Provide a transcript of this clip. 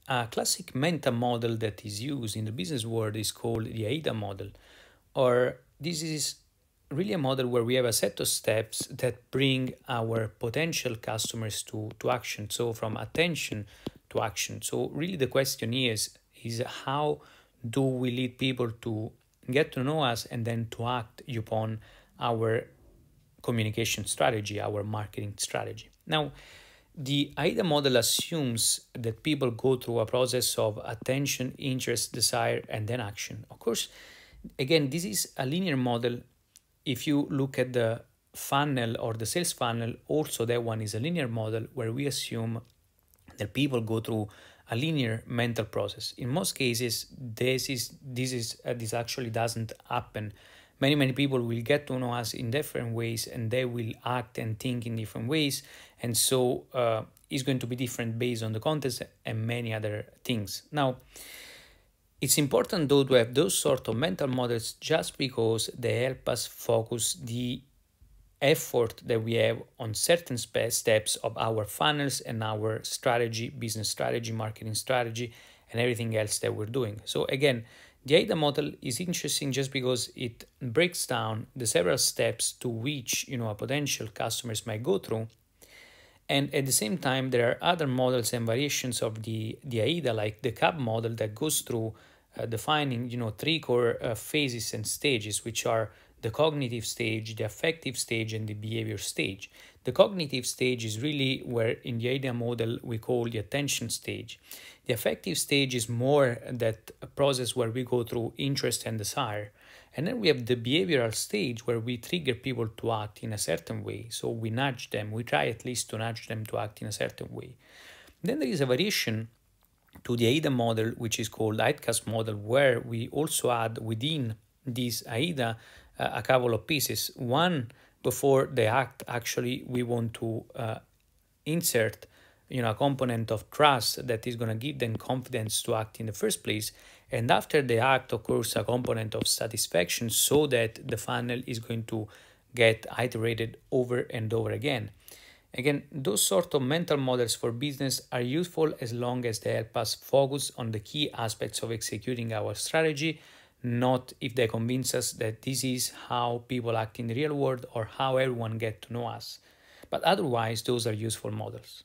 A classic mental model that is used in the business world is called the AIDA model, or this is really a model where we have a set of steps that bring our potential customers to action. So from attention to action. So really the question is how do we lead people to get to know us and then to act upon our communication strategy, our marketing strategy. Now, the AIDA model assumes that people go through a process of attention, interest, desire, and then action. Of course, again, this is a linear model. If you look at the funnel or the sales funnel, also that one is a linear model where we assume that people go through a linear mental process. In most cases, this actually doesn't happen. Many people will get to know us in different ways, and they will act and think in different ways, and so it's going to be different based on the context and many other things. Now, it's important though to have those sort of mental models just because they help us focus the effort that we have on certain steps of our funnels and our strategy, business strategy, marketing strategy, and everything else that we're doing. So again, the AIDA model is interesting just because it breaks down the several steps to which a potential customers might go through. And at the same time, there are other models and variations of the AIDA, like the CAB model that goes through defining three core phases and stages, which are the cognitive stage, the affective stage, and the behavior stage. The cognitive stage is really where in the AIDA model we call the attention stage. The affective stage is more that process where we go through interest and desire. And then we have the behavioral stage where we trigger people to act in a certain way. So we nudge them, we try at least to nudge them to act in a certain way. Then there is a variation to the AIDA model, which is called AIDCAS model, where we also add within this AIDA a couple of pieces. One, before they act, actually, we want to insert a component of trust that is going to give them confidence to act in the first place. And after they act, of course, a component of satisfaction so that the funnel is going to get iterated over and over again. Again, those sort of mental models for business are useful as long as they help us focus on the key aspects of executing our strategy, not if they convince us that this is how people act in the real world or how everyone gets to know us. But otherwise, those are useful models.